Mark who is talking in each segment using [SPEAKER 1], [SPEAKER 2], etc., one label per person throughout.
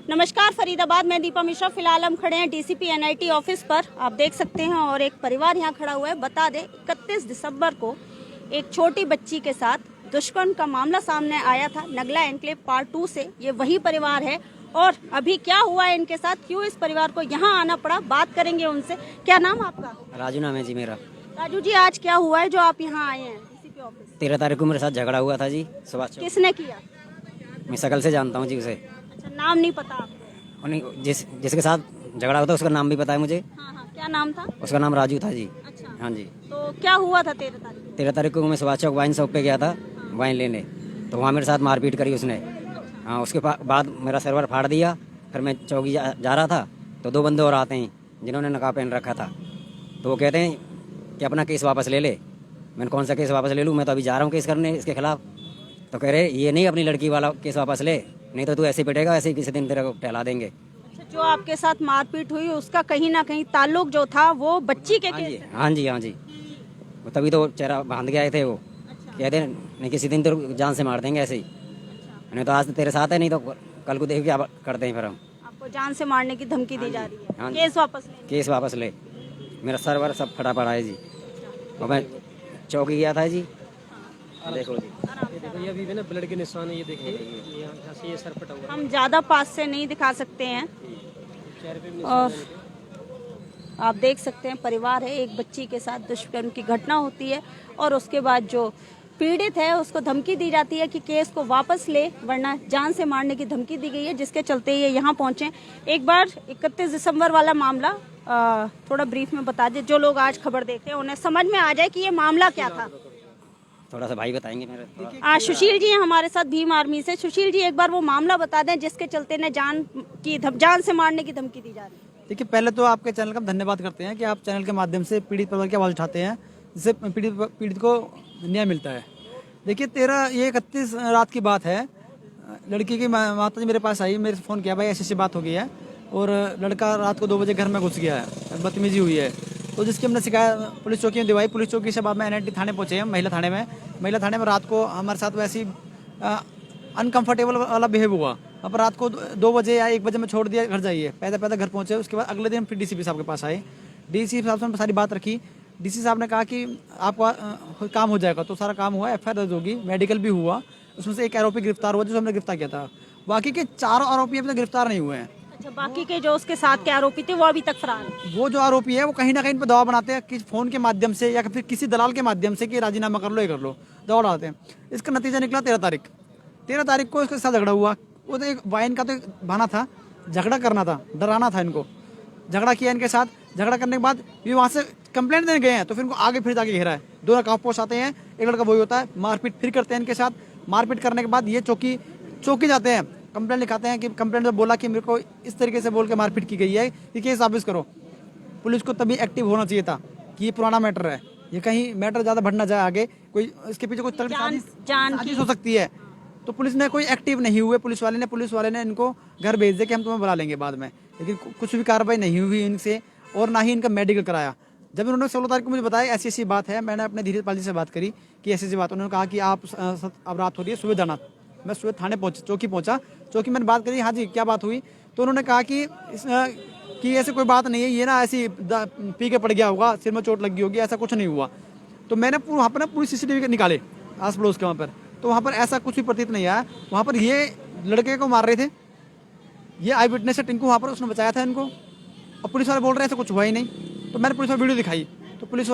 [SPEAKER 1] नमस्कार फरीदाबाद में दीपा मिश्रा। फिलहाल हम खड़े हैं डीसीपी एनआईटी ऑफिस पर, आप देख सकते हैं, और एक परिवार यहाँ खड़ा हुआ है। बता दें 31 दिसंबर को एक छोटी बच्ची के साथ दुष्कर्म का मामला सामने आया था नगला एनक्लेव पार्ट 2 से। ये वही परिवार है और अभी क्या हुआ है इनके साथ, क्यों इस परिवार को यहाँ आना पड़ा, बात करेंगे उनसे। क्या नाम आपका?
[SPEAKER 2] राजू नाम है जी मेरा।
[SPEAKER 1] राजू जी, आज क्या हुआ है जो आप यहाँ आए हैं डीसीपी ऑफिस?
[SPEAKER 2] 13 तारीख को मेरे साथ झगड़ा हुआ था जी सुबह।
[SPEAKER 1] किसने किया?
[SPEAKER 2] मैं शकल से जानता हूँ जी उसे।
[SPEAKER 1] अच्छा, नाम नहीं पता आपको?
[SPEAKER 2] जिसके साथ झगड़ा हुआ था उसका नाम भी पता है मुझे।
[SPEAKER 1] हाँ, क्या नाम था?
[SPEAKER 2] उसका नाम राजू था जी।
[SPEAKER 1] अच्छा,
[SPEAKER 2] हाँ जी।
[SPEAKER 1] तो क्या हुआ था 13 तारीख?
[SPEAKER 2] 13 तारीख को मैं सुभाष चौक वाइन शॉप पे गया था वाइन लेने, तो वहाँ मेरे साथ मारपीट करी उसने। हाँ, उसके बाद मेरा सर्वर फाड़ दिया। फिर मैं चौकी जा रहा था तो 2 बंदे और आते हैं जिन्होंने नकाब पहन रखा था, तो वो कहते हैं कि अपना केस वापस ले ले। मैंने कौन सा केस वापस ले लूँ, मैं तो अभी जा रहा हूँ केस करने इसके खिलाफ। तो कह रहे ये नहीं, अपनी लड़की वाला केस वापस ले, नहीं तो तू ऐसे पिटेगा, ऐसे ही किसी दिन तेरे को टहला देंगे।
[SPEAKER 1] अच्छा, जो आपके साथ मारपीट हुई उसका कहीं ना कहीं ताल्लुक जो था वो बच्ची के केस से?
[SPEAKER 2] हाँ जी। वो तभी तो चेहरा बांध के आए थे वो।
[SPEAKER 1] अच्छा।
[SPEAKER 2] कहते नहीं किसी दिन तेरे को जान से मार देंगे ऐसे ही।
[SPEAKER 1] अच्छा।
[SPEAKER 2] नहीं तो आज तो तेरे साथ है, नहीं तो कल को देख क्या करते हैं फिर हम।
[SPEAKER 1] आपको जान से मारने की धमकी दी जा रही है?
[SPEAKER 2] हाँ जी।
[SPEAKER 1] केस वापस ले?
[SPEAKER 2] केस वापस ले। मेरा सर्वर सब फटा पड़ा है जी। और मैं चौकी गया था जी। देखो जी,
[SPEAKER 3] ये अभी भी ना ब्लड के निशान है, ये देखिए, यहाँ से ये सर फटा हुआ
[SPEAKER 1] हम ज्यादा पास से नहीं दिखा सकते हैं।
[SPEAKER 3] चेहरे पे भी
[SPEAKER 1] और आप देख सकते हैं परिवार है, एक बच्ची के साथ दुष्कर्म की घटना होती है और उसके बाद जो पीड़ित है उसको धमकी दी जाती है कि केस को वापस ले वरना जान से मारने की धमकी दी गई है, जिसके चलते ये यहाँ पहुंचे। एक बार 31 दिसंबर वाला मामला थोड़ा ब्रीफ में बता दे, जो लोग आज खबर देख रहे हैं उन्हें समझ में आ जाए कि ये मामला क्या था।
[SPEAKER 2] थोड़ा सा भाई बताएंगे मेरे।
[SPEAKER 1] सुशील जी हमारे साथ भीम आर्मी से। सुशील जी, एक बार वो मामला बता दें जिसके चलते ने जान से मारने की धमकी दी जा रही है।
[SPEAKER 4] देखिए, पहले तो आपके चैनल का धन्यवाद करते हैं कि आप चैनल के माध्यम से पीड़ित परिवार की आवाज़ उठाते हैं, जिससे पीड़ित को न्याय मिलता है। देखिए, 31 रात की बात है। लड़की की माता जी मेरे पास आई, मेरे से फ़ोन किया, भाई ऐसी बात हो गई है और लड़का रात को 2 बजे घर में घुस गया है, बदतमीजी हुई है। तो जिसकी हमने शिकायत पुलिस चौकी में दिवाई। पुलिस चौकी से बाद में एनआईटी थाने पहुंचे हैं, महिला थाने में रात को हमारे साथ वैसी अनकंफर्टेबल वाला बिहेव हुआ। अब रात को 2 बजे या 1 बजे में छोड़ दिया, घर जाइए, पैदा घर पहुंचे। उसके बाद अगले दिन फिर डीसीपी साहब के पास आए। डीसीपी साहब से सारी बात रखी। डीसी साहब ने कहा कि आपका काम हो जाएगा, तो सारा काम हुआ, एफआईआर दर्ज होगी, मेडिकल भी हुआ। उसमें से एक आरोपी गिरफ्तार हुआ, जो हमने गिरफ्तार किया था। बाकी के 4 आरोपी अभी तक गिरफ्तार नहीं हुए हैं।
[SPEAKER 1] अच्छा, बाकी के जो उसके साथ के आरोपी थे वो अभी तक फरार हैं?
[SPEAKER 4] वो जो आरोपी है वो कहीं ना कहीं पे दबाव बनाते हैं कि फोन के माध्यम से या फिर किसी दलाल के माध्यम से कि राजीनामा कर लो, ये कर लो, दबाव डालते हैं। इसका नतीजा निकला 13 तारीख को इसके साथ झगड़ा हुआ। वो तो एक वाइन का तो बहाना था, झगड़ा करना था, डराना था इनको। झगड़ा किया इनके साथ। झगड़ा करने के बाद ये वहाँ से कंप्लेंट देने गए हैं, तो फिर इनको आगे फिर जाके घेरा है। 2 नकाब पोस्ट आते हैं, एक लड़का वही होता है, मारपीट फिर करते हैं इनके साथ। मारपीट करने के बाद ये चौकी जाते हैं, कंप्लेंट लिखाते हैं कि कंप्लेंट में बोला कि मेरे को इस तरीके से बोल के मारपीट की गई है कि केस वापस करो। पुलिस को तभी एक्टिव होना चाहिए था कि ये पुराना मैटर है, ये कहीं मैटर ज़्यादा बढ़ ना जाए आगे, कोई इसके पीछे कोई साजिश हो सकती है। तो पुलिस ने कोई एक्टिव नहीं हुए, पुलिस वाले ने इनको घर भेज दिया कि हम तुम्हें बुला लेंगे बाद में, लेकिन कुछ भी कार्रवाई नहीं हुई इनसे और ना ही इनका मेडिकल कराया। जब उन्होंने 16 तारीख को मुझे बताया ऐसी बात है, मैंने अपने धीरज पाल जी से बात करी कि ऐसी बात। उन्होंने कहा कि आप अब रात हो रही है, सुबह जाना। मैं सुबह थाने चौकी पहुंचा। चौकी मैंने बात करी, हाँ जी क्या बात हुई? तो उन्होंने कहा कि ऐसे कोई बात नहीं है, ये ना ऐसी पी के पड़ गया होगा, सिर में चोट लगी होगी, ऐसा कुछ नहीं हुआ। तो मैंने वहाँ पर ना पूरी CCTV निकाले आस पड़ोस के वहाँ पर, तो वहाँ पर ऐसा कुछ भी प्रतीत नहीं आया। वहाँ पर ये लड़के को मार रहे थे, ये आई विटनेस है टिंकू, वहाँ पर उसने बचाया था इनको, और पुलिस वाले बोल रहे हैं ऐसा कुछ हुआ ही नहीं। तो मैंने पुलिस वाले वीडियो दिखाई, तो पुलिस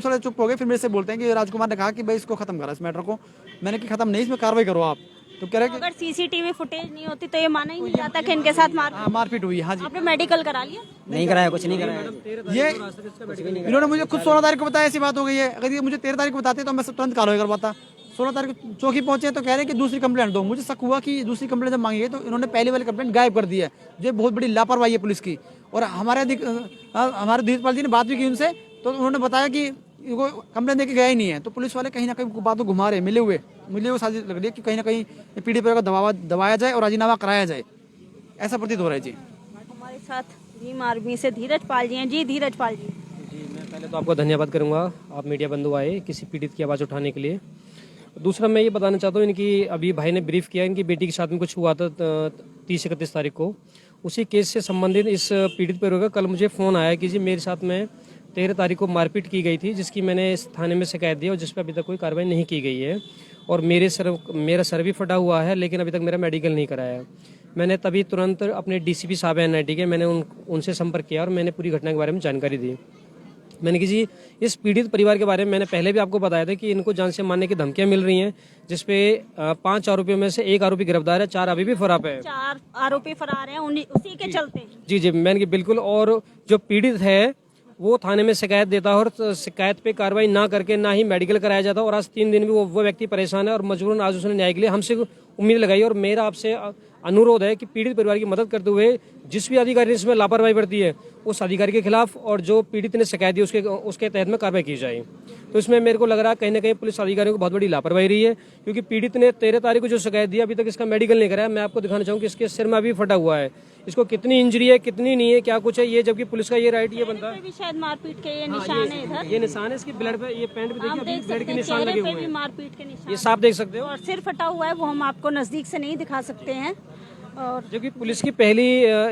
[SPEAKER 4] वाले चुप हो गए। फिर मेरे से बोलते हैं कि राजकुमार ने कहा कि भाई इसको खत्म करा, इस मैटर को। मैंने कि खत्म नहीं, इसमें कार्रवाई करो आप। तो कह रहे
[SPEAKER 1] अगर CCTV फुटेज नहीं होती तो ये माना ही नहीं जाता कि इनके साथ
[SPEAKER 4] मारपीट हुई। हाँ जी।
[SPEAKER 1] आपने मेडिकल करा लिया?
[SPEAKER 2] नहीं कराया, कुछ नहीं कराया।
[SPEAKER 4] ये इन्होंने मुझे खुद 16 तारीख को बताया ऐसी बात हो गई है। अगर ये मुझे 13 तारीख को बताते तो मैं तुरंत कार्रवाई करवाता। 16 तारीख को चौकी पहुंचे तो कह रहे हैं कि दूसरी कंप्लेंट दो। मुझे शक हुआ कि दूसरी कंप्लेंट जब मांगी है तो इन्होंने पहले वाली कंप्लेंट गायब कर दी है, जो बहुत बड़ी लापरवाही है पुलिस की। और हमारे धीरजपाल जी ने बात भी की उनसे, तो उन्होंने बताया कि वो कंप्लेंट देके गया ही नहीं है। तो पुलिस वाले कहीं ना कहीं बातों घुमा रहे, मिले हुए साजिश लग रही है कि कहीं ना कहीं पीड़ित परिवार को दबाया जाए और राजीनामा कराया जाए, ऐसा प्रतीत हो रहा है जी।
[SPEAKER 1] हमारे साथ भीम आर्मी से धीरज पाल जी हैं। जी धीरज पाल जी,
[SPEAKER 3] मैं पहले तो आपको धन्यवाद करूंगा, आप मीडिया बंधु आए किसी पीड़ित की आवाज़ उठाने के लिए। दूसरा मैं ये बताना चाहता हूँ, इनकी अभी भाई ने ब्रीफ किया, इनकी बेटी के साथ में कुछ हुआ था 30-31 तारीख को। उसी केस से संबंधित इस पीड़ित परिवार का कल मुझे फ़ोन आया कि जी मेरे साथ में 13 तारीख को मारपीट की गई थी, जिसकी मैंने इस थाने में शिकायत दी और जिस पर अभी तक कोई कार्रवाई नहीं की गई है। और मेरा सर भी फटा हुआ है, लेकिन अभी तक मेरा मेडिकल नहीं कराया। मैंने तभी तुरंत अपने डीसीपी साहब हैं NIT के, मैंने उनसे संपर्क किया और मैंने पूरी घटना के बारे में जानकारी दी। मैंने कि जी इस पीड़ित परिवार के बारे में मैंने पहले भी आपको बताया था कि इनको जान से मारने की धमकियां मिल रही हैं, जिसपे 5 आरोपियों में से 1 आरोपी गिरफ्तार है, 4 अभी भी फरार है।
[SPEAKER 1] 4 आरोपी फरार हैं, उसी के चलते।
[SPEAKER 3] जी मैंने कि बिल्कुल। और जो पीड़ित है वो थाने में शिकायत देता है और शिकायत पे कार्रवाई ना करके ना ही मेडिकल कराया जाता, और आज 3 दिन भी वो व्यक्ति परेशान है और मजबूरन आज उसने न्याय के लिए हमसे उम्मीद लगाई। और मेरा आपसे अनुरोध है कि पीड़ित परिवार की मदद करते हुए जिस भी अधिकारी ने इसमें लापरवाही बरती है उस अधिकारी के खिलाफ और जो पीड़ित ने शिकायत दी उसके तहत में कार्रवाई की जाए। तो इसमें मेरे को लग रहा है कहीं ना कहीं पुलिस अधिकारियों को बहुत बड़ी लापरवाही रही है, क्योंकि पीड़ित ने 13 तारीख को जो शिकायत दी अभी तक इसका मेडिकल नहीं कराया। मैं आपको दिखाना चाहूँ कि इसके सिर में अभी फटा हुआ है, इसको कितनी इंजरी है कितनी नहीं है क्या कुछ है ये, जबकि पुलिस का ये राइट ये बनता है।
[SPEAKER 1] भी शायद मारपीट के ये निशान है, इधर
[SPEAKER 3] ये निशान है इसकी ब्लड पे, ये पैंट पे देखिए अभी ब्लड के निशान लगे हुए हैं,
[SPEAKER 1] मारपीट के निशान,
[SPEAKER 3] ये साफ देख सकते हो।
[SPEAKER 1] और सिर फटा हुआ है, वो हम आपको नजदीक से नहीं दिखा सकते हैं। और
[SPEAKER 3] जबकि पुलिस की पहली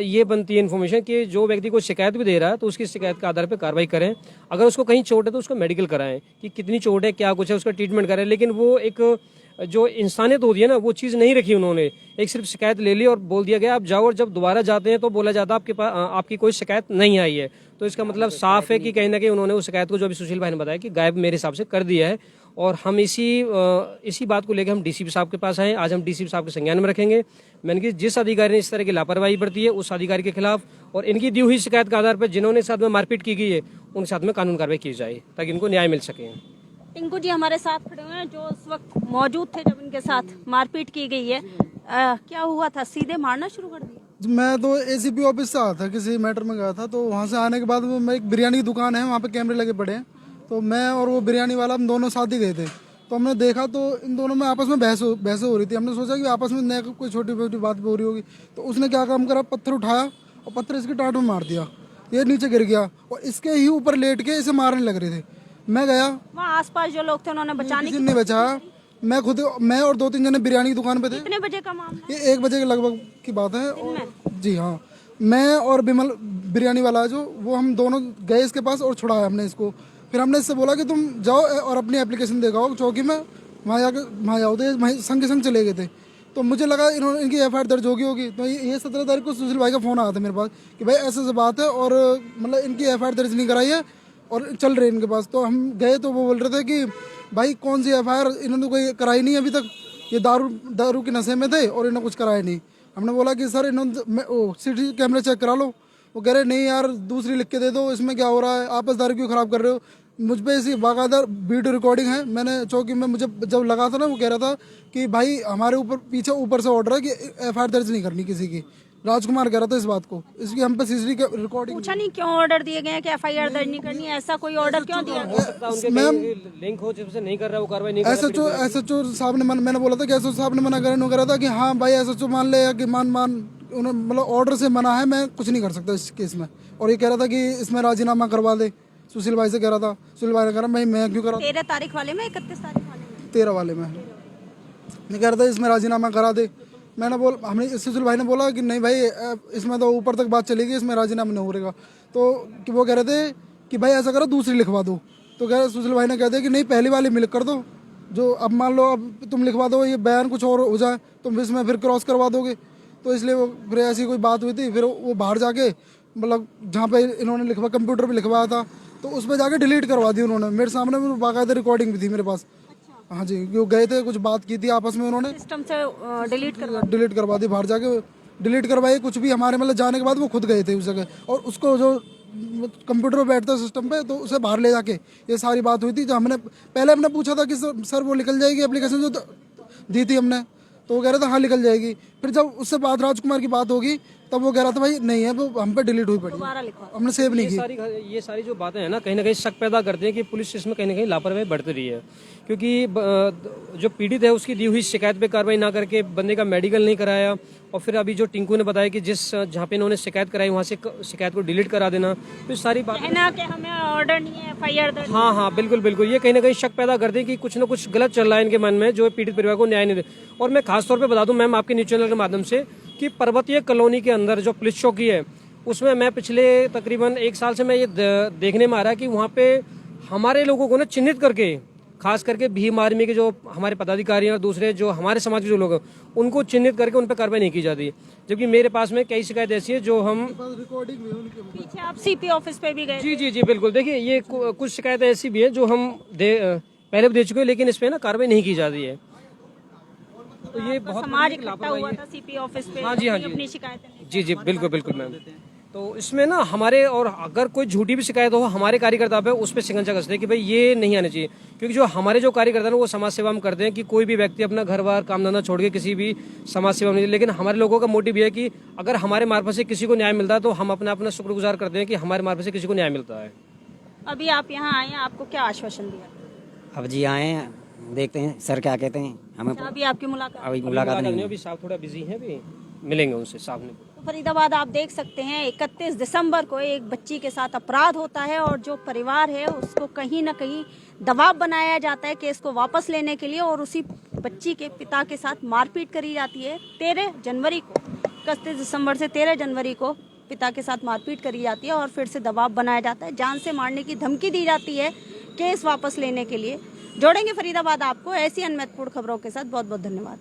[SPEAKER 3] ये बनती है इन्फॉर्मेशन कि जो व्यक्ति को शिकायत भी दे रहा है तो उसकी शिकायत के आधार पर कार्रवाई करें। अगर उसको कहीं चोट है तो उसको मेडिकल कराएं कि कितनी चोट है क्या कुछ है, उसका ट्रीटमेंट करें। लेकिन वो एक जो इंसानियत होती है ना, वो चीज़ नहीं रखी उन्होंने। एक सिर्फ शिकायत ले ली और बोल दिया गया आप जाओ, और जब दोबारा जाते हैं तो बोला जाता आपके पास आपकी कोई शिकायत नहीं आई है। तो इसका मतलब साफ है कि कहीं ना कहीं उन्होंने उस शिकायत को, जो अभी सुशील भाई ने बताया, कि गायब मेरे हिसाब से कर दिया है। और हम इसी बात को लेकर हम डीसीपी साहब के पास आए। आज हम डीसीपी साहब के संज्ञान में रखेंगे। मैंने कि जिस अधिकारी ने इस तरह की लापरवाही बरती है उस अधिकारी के खिलाफ और इनकी दी हुई शिकायत के आधार पर जिन्होंने साथ में मारपीट की गई है उनके साथ में कानून कार्रवाई की जाए ताकि इनको न्याय मिल सके।
[SPEAKER 1] टिंकू जी हमारे साथ खड़े हुए हैं, जो उस वक्त मौजूद थे जब इनके साथ मारपीट की गई है। क्या हुआ था, सीधे मारना शुरू कर दिया?
[SPEAKER 5] मैं तो ACP ऑफिस से आया था, किसी मैटर में गया था। तो वहाँ से आने के बाद मैं एक बिरयानी की दुकान है, वहाँ पे कैमरे लगे पड़े हैं। तो मैं और वो बिरयानी वाला हम दोनों साथ ही गए थे। तो हमने देखा तो इन दोनों में आपस में बहस हो रही थी। हमने सोचा कि आपस में नया कोई छोटी छोटी बात हो रही होगी। तो उसने क्या काम करा, पत्थर उठाया और पत्थर इसकी टाँट में मार दिया। ये नीचे गिर गया और इसके ही ऊपर लेट के इसे मारने लग रहे थे। मैं गया,
[SPEAKER 1] वहाँ आसपास जो लोग थे उन्होंने बचाने
[SPEAKER 5] किसी ने बचाया। मैं और 2-3 जने बिरयानी की दुकान पे थे।
[SPEAKER 1] कितने बजे का मामला?
[SPEAKER 5] ये 1 बजे के लगभग की बात है। जी हाँ, मैं और बिमल बिरयानी वाला है जो, वो हम दोनों गए इसके पास और छुड़ाया हमने इसको। फिर हमने इससे बोला कि तुम जाओ और अपनी एप्लीकेशन देगाओ चौकी में, वहाँ जाओ। तो ये संग के संग चले गए थे। तो मुझे लगा इनकी FIR दर्ज होगी। तो ये 17 तारीख को सुशील भाई का फ़ोन आया था मेरे पास कि भाई ऐसे बात है और मतलब इनकी FIR दर्ज नहीं कराई है और चल रहे इनके पास। तो हम गए तो वो बोल रहे थे कि भाई कौन सी FIR, इन्होंने कोई कराई नहीं अभी तक, ये दारू के नशे में थे और इन्होंने कुछ कराया नहीं। हमने बोला कि सर इन्होंने CCTV कैमरे चेक करा लो। वो कह रहे नहीं यार दूसरी लिख के दे दो, इसमें क्या हो रहा है, आपस दारू क्यों ख़राब कर रहे हो। मुझ पर इसी बाकायदा वीडियो रिकॉर्डिंग है। मैंने चौकी में, मुझे जब लगा था ना, वो कह रहा था कि भाई हमारे ऊपर से ऑर्डर है कि FIR दर्ज नहीं करनी किसी की। राजकुमार कह रहा था इस बात को, इसकी हम पे CCTV रिकॉर्डिंग।
[SPEAKER 1] पूछा नहीं क्यों ऑर्डर दिए गए हैं कि FIR दर्ज नहीं करनी, ऐसा कोई ऑर्डर क्यों दिया गया?
[SPEAKER 3] मैम लिंक हो जिससे नहीं कर रहा वो कार्रवाई नहीं कर रहा।
[SPEAKER 5] SHO साहब ने मैंने बोला था कि SHO साहब ने मना करा था कि हाँ भाई SHO मान ले, कि मान उन्होंने मतलब ऑर्डर से मना है, मैं कुछ नहीं कर सकता इस केस में। और ये कह रहा था कि इसमें राजीनामा करवा दे, सुशील भाई से कह रहा था। सुशील भाई ने कहा भाई मैं क्यों करा,
[SPEAKER 1] 13 तारीख वाले में, 31 तारीख वाले में,
[SPEAKER 5] 13 वाले में नहीं कह रहा था इसमें राजीनामा करा दे। हमने सुशील भाई ने बोला कि नहीं भाई इसमें तो ऊपर तक बात चलेगी, इसमें राजीनामा नहीं होगा। तो कि वो कह रहे थे कि भाई ऐसा करो दूसरी लिखवा दो। तो कह रहे सुशील भाई ने कह दिया कि नहीं पहली वाली में लिख कर दो, जो अब मान लो अब तुम लिखवा दो, ये बयान कुछ और हो जाए तुम इसमें फिर क्रॉस करवा दोगे। तो इसलिए वो फिर ऐसी कोई बात हुई थी। फिर वो बाहर जाके मतलब जहाँ पे इन्होंने लिखवा, कंप्यूटर पे लिखवाया था, तो उस पर जाके डिलीट करवा दी उन्होंने। मेरे सामने बाकायदा रिकॉर्डिंग भी थी मेरे पास। हाँ जी, वो गए थे, कुछ बात की थी आपस में, उन्होंने
[SPEAKER 1] सिस्टम से डिलीट
[SPEAKER 5] करवा दी। बाहर जाके डिलीट करवाई, कुछ भी हमारे मतलब जाने के बाद वो खुद गए थे उस जगह, और उसको जो कंप्यूटर पे बैठता सिस्टम पे, तो उसे बाहर ले जाके ये सारी बात हुई थी। जो हमने पहले पूछा था कि सर वो निकल जाएगी एप्लीकेशन जो दी थी हमने, तो वो कह रहा था हाँ निकल जाएगी। फिर जब उससे बात राजकुमार की बात होगी तब वो कह रहा था भाई नहीं है, वो हम पे डिलीट हुई पड़ी, हमने सेव नहीं की।
[SPEAKER 3] ये सारी जो बातें हैं ना कहीं ना कहीं शक पैदा करती हैं कि पुलिस इसमें कहीं ना कहीं लापरवाही बढ़ती रही है, क्योंकि जो पीड़ित है उसकी दी हुई शिकायत पे कार्रवाई ना करके बंदे का मेडिकल नहीं कराया। और फिर अभी जो टिंकू ने बताया कि जहाँ पे इन्होंने शिकायत कराई वहाँ से शिकायत को डिलीट करा देना, तो सारी बातें
[SPEAKER 1] ना कि हमें ऑर्डर नहीं है FIR दर्ज।
[SPEAKER 3] हाँ बिल्कुल बिल्कुल, ये कहीं ना कहीं शक पैदा करते हैं कि कुछ ना कुछ गलत चल रहा है इनके मन में, जो पीड़ित परिवार को न्याय नहीं दे। और मैं खासतौर पे बता दूं मैम आपके न्यूज़ चैनल के माध्यम से, कि पर्वतीय कॉलोनी के अंदर जो पुलिस चौकी है उसमें मैं पिछले तकरीबन 1 साल से मैं ये देखने में आ रहा है कि वहाँ पे हमारे लोगों को ना चिन्हित करके, खास करके भीम आर्मी के जो हमारे पदाधिकारी हैं और दूसरे जो हमारे समाज के जो लोग हैं उनको चिन्हित करके उन पर कार्रवाई नहीं की जाती। जबकि मेरे पास में कई शिकायत ऐसी है जो हम
[SPEAKER 5] रिकॉर्डिंग भी है उनके।
[SPEAKER 1] पीछे आप सीपी ऑफिस पे भी गए।
[SPEAKER 3] जी जी जी बिल्कुल। देखिए ये कुछ शिकायतें ऐसी भी है जो हम पहले भी दे चुके हैं, लेकिन इस पे ना कार्रवाई नहीं की जाती है। तो ये बहुत
[SPEAKER 1] समाज
[SPEAKER 3] बड़ी
[SPEAKER 1] इकट्ठा
[SPEAKER 3] लापरवाही
[SPEAKER 1] हुआ
[SPEAKER 3] है।
[SPEAKER 1] था सीपी ऑफिस पे।
[SPEAKER 3] हाँ जी, हाँ जी।
[SPEAKER 1] अपनी शिकायतें लेके।
[SPEAKER 3] जी जी बिल्कुल बिल्कुल मैम। तो इसमें ना हमारे, और अगर कोई झूठी भी शिकायत हो हमारे कार्यकर्ता पे उस पर शिकंजा कसते हैं कि भाई ये नहीं आना चाहिए, क्योंकि जो हमारे जो कार्यकर्ता हैं वो समाज सेवा में करते हैं कि कोई भी व्यक्ति अपना घर बार काम धंधा छोड़ के किसी भी समाज सेवा में, लेकिन हमारे लोगों का मोटिव ये है कि अगर हमारे मार्फत से किसी को न्याय मिलता है तो हम अपना शुक्रगुजार करते हैं कि हमारे मार्फत से किसी को न्याय मिलता है।
[SPEAKER 1] अभी आप यहाँ आए हैं, आपको क्या आश्वासन दिया?
[SPEAKER 2] अब जी आए हैं, देखते हैं सर क्या कहते हैं। हमें
[SPEAKER 1] अभी आपकी मुलाकात।
[SPEAKER 2] अभी मुलाकात नहीं हुई।
[SPEAKER 3] अभी साहब थोड़ा बिजी हैं, अभी मिलेंगे उनसे, साहब ने।
[SPEAKER 1] तो फरीदाबाद आप देख सकते हैं 31 दिसंबर को एक बच्ची के साथ अपराध होता है और जो परिवार है उसको कहीं ना कहीं दबाव बनाया जाता है केस को वापस लेने के लिए, और उसी बच्ची के पिता के साथ मारपीट करी जाती है 13 जनवरी को। 31 दिसंबर से 13 जनवरी को पिता के साथ मारपीट करी जाती है और फिर से दबाव बनाया जाता है, जान से मारने की धमकी दी जाती है केस वापस लेने के लिए। जोड़ेंगे फरीदाबाद आपको ऐसी अन्य महत्वपूर्ण खबरों के साथ। बहुत बहुत धन्यवाद।